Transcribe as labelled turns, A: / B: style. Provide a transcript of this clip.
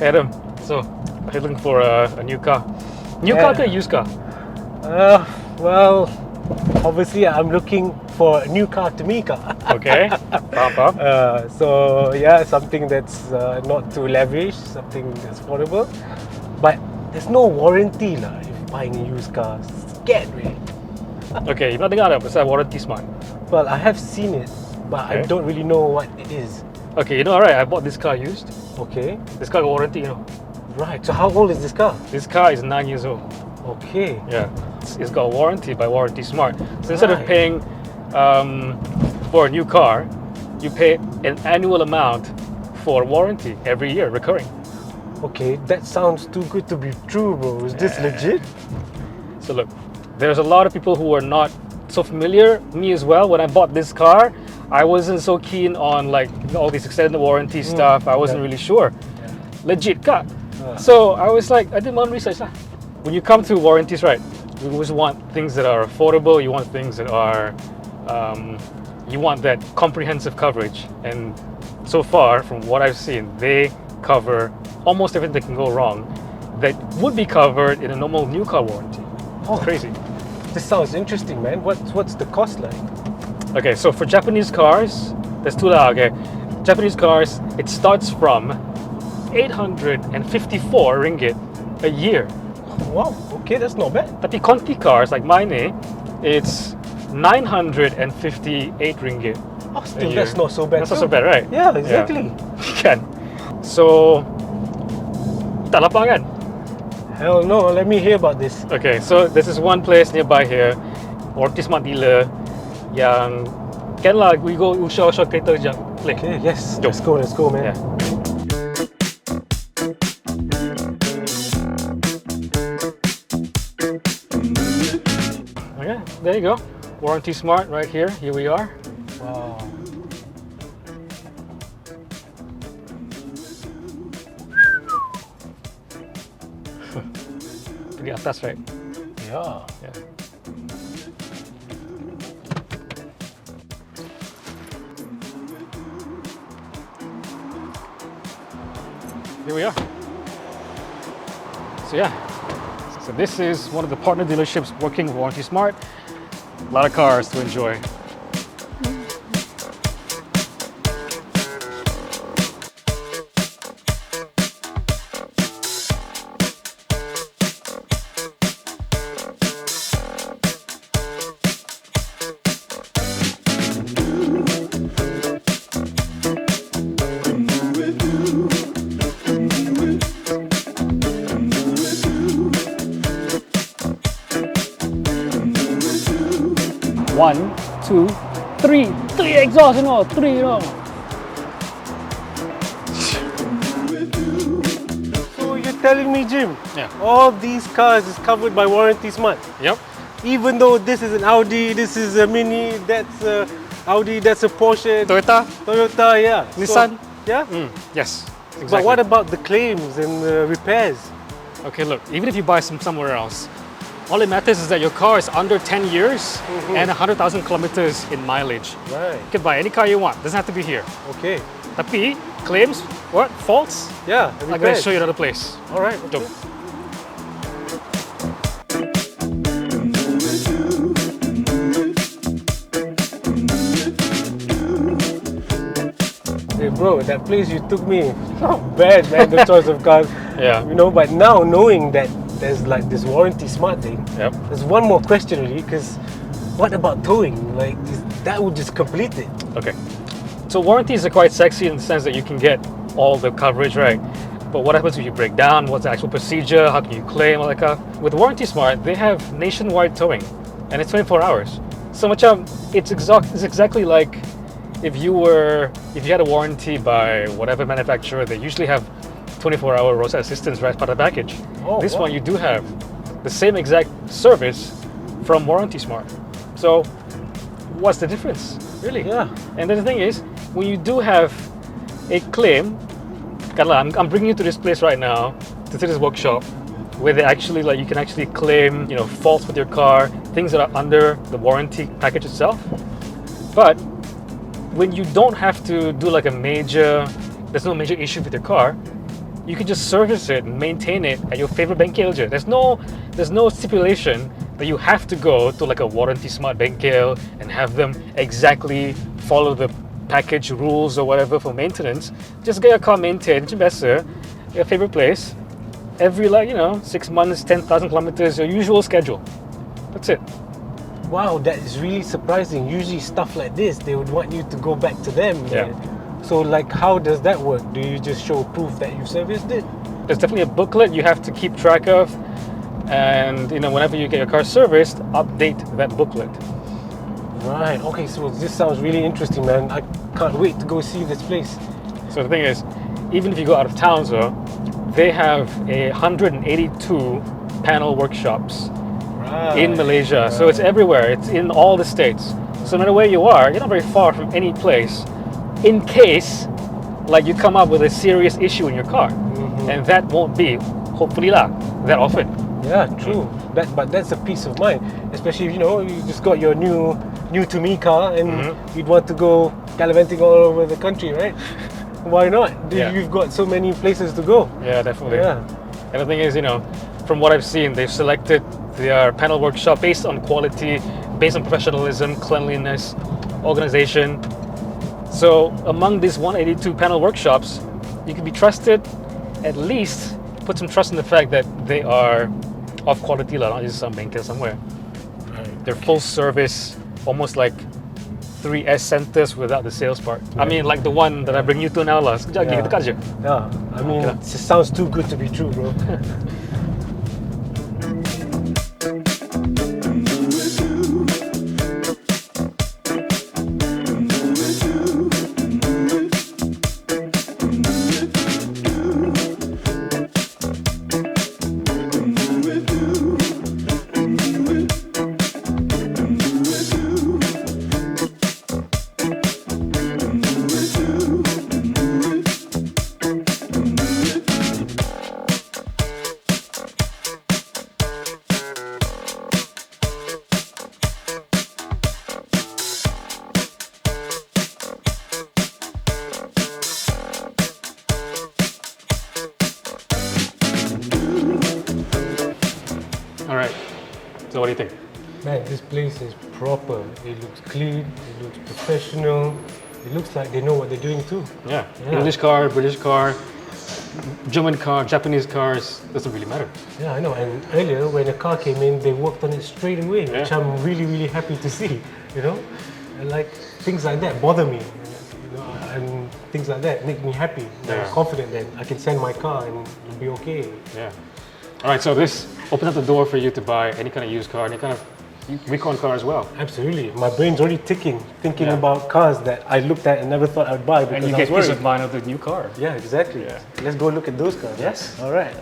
A: Adam, so are you looking for a new car? New car or used car?
B: Well, obviously I'm looking for a new car to me car.
A: Okay, faham.
B: So yeah, something that's not too lavish, something that's affordable. But there's no warranty lah if buying a used car. Scared really.
A: Okay, you pernah dengar tak pasal Warranties Smart?
B: Well, I have seen it, but I
A: Okay.
B: don't really know what it is.
A: Okay, you know, alright, I bought this car used.
B: Okay.
A: This car got warranty, you know.
B: Right. So how old is this car?
A: This car is 9 years old.
B: Okay.
A: Yeah, it's got a warranty by Warranties Smart. So instead of
B: Right.
A: paying for a new car, you pay an annual amount for warranty every year, recurring.
B: Okay, that sounds too good to be true, bro. Is this legit?
A: So look, there's a lot of people who are not so familiar, me as well. When I bought this car, I wasn't so keen on like all these extended warranty stuff. I wasn't really sure. Legit car. So I was like, I did my own research lah. When you come to warranties, right, you always want things that are affordable. You want things that are, you want that comprehensive coverage. And so far, from what I've seen, they cover almost everything that can go wrong that would be covered in a normal new car warranty. It's crazy.
B: This sounds interesting, man. What's the cost like?
A: Okay, so for Japanese cars, there's two lah. Okay, Japanese cars, it starts from 854 ringgit a year.
B: Wow, okay, that's not bad.
A: Tapi Conti cars like mine, it's 958 ringgit.
B: Oh,
A: a
B: still,
A: year.
B: that's not so bad.
A: That's not
B: too.
A: so bad, right?
B: Yeah, exactly.
A: Kan. So, tak lapar kan?
B: Hell no, let me hear about this.
A: Okay, so this is one place nearby here, Warranty Smart dealer, yang can lah, we go show kereta sekejap. Play.
B: Okay, yes,
A: Jom.
B: let's go, man.
A: Yeah. Okay, there you go. Warranty Smart right here. Here we are.
B: Wow.
A: Di atas, right?
B: Yeah.
A: Yeah. Here we are. So yeah, so this is one of the partner dealerships working with Warranty Smart. A lot of cars to enjoy. One, two, three exhausts, you know, three, you know.
B: So you're telling me, Jim,
A: Yeah.
B: all these cars is covered by Warranty Smart?
A: Yep.
B: Even though this is an Audi, this is a Mini, that's a Audi, that's a Porsche,
A: Toyota,
B: Toyota, yeah.
A: Nissan.
B: Yeah?
A: yes, exactly.
B: But what about the claims and repairs?
A: Okay, look, even if you buy somewhere else, all it matters is that your car is under 10 years and 100,000 kilometers in mileage.
B: Right.
A: You can buy any car you want, doesn't have to be here.
B: Okay.
A: Tapi, claims, what, faults?
B: Yeah,
A: I'm going to show you another place.
B: All right.
A: Jom.
B: Hey bro, that place you took me, not bad, man, the choice of cars.
A: Yeah.
B: You know, but now knowing that there's like this Warranty Smart thing,
A: Yep.
B: there's one more question really, because what about towing? Like, that would just complete it.
A: Okay. So warranties are quite sexy in the sense that you can get all the coverage, right? But what happens if you break down? What's the actual procedure? How can you claim? All that kind of. With Warranty Smart, they have nationwide towing, and it's 24 hours. So macam it's exactly like if you had a warranty by whatever manufacturer, they usually have 24-hour roadside assistance right part of the package.
B: Oh,
A: This
B: wow.
A: one you do have the same exact service from Warranty Smart. So what's the difference, really?
B: Yeah.
A: And then the thing is, when you do have a claim, I'm bringing you to this place right now, to this workshop, where they actually you can actually claim, faults with your car, things that are under the warranty package itself. But when you don't have to do there's no major issue with your car, you can just service it and maintain it at your favorite bengkel je. There's no stipulation that you have to go to like a warranty smart bengkel and have them exactly follow the package rules or whatever for maintenance. Just get your car maintained, macam biasa, your favorite place, every 6 months, 10,000 kilometers, your usual schedule. That's it.
B: Wow, that is really surprising. Usually stuff like this, they would want you to go back to them.
A: Yeah.
B: So like, how does that work? Do you just show proof that you serviced it?
A: There's definitely a booklet you have to keep track of, and whenever you get your car serviced, update that booklet.
B: Right, okay, so this sounds really interesting, man. I can't wait to go see this place.
A: So the thing is, even if you go out of town, they have 182 panel workshops in Malaysia. So it's everywhere. It's in all the states. So no matter where you are, you're not very far from any place. In case, like, you come up with a serious issue in your car, and that won't be, hopefully, that often.
B: Yeah, true. But that's a peace of mind, especially if you just got your new to me car and you'd want to go gallivanting all over the country, right? Why not? You've got so many places to go.
A: Yeah, definitely.
B: Yeah.
A: And the thing is, from what I've seen, they've selected their panel workshop based on quality, based on professionalism, cleanliness, organization. So among these 182 panel workshops, you can be trusted, at least put some trust in the fact that they are of quality, not just some bengkel somewhere.
B: Right.
A: They're full service, almost like 3S centers without the sales part. I mean, like the one that I bring you to now lah. Sekejap lagi, dekat je.
B: Yeah, I mean, it just sounds too good to be true, bro.
A: Alright, so what do you think?
B: Man, this place is proper. It looks clean, it looks professional. It looks like they know what they're doing too.
A: Yeah. English car, British car, German car, Japanese cars, doesn't really matter.
B: Yeah, I know. And earlier, when a car came in, they worked on it straight away, which I'm really, really happy to see. And like things like that bother me. And things like that make me happy. I'm confident that I can send my car and it'll be okay.
A: Yeah. Alright, so this opens up the door for you to buy any kind of used car, any kind of recon car as well.
B: Absolutely. My brain's already ticking, thinking about cars that I looked at and never thought I'd buy because
A: And you
B: I was
A: get peace
B: worried.
A: of mind of the new car.
B: Yeah, exactly.
A: Yeah.
B: Let's go look at those cars.
A: Yes.
B: All right.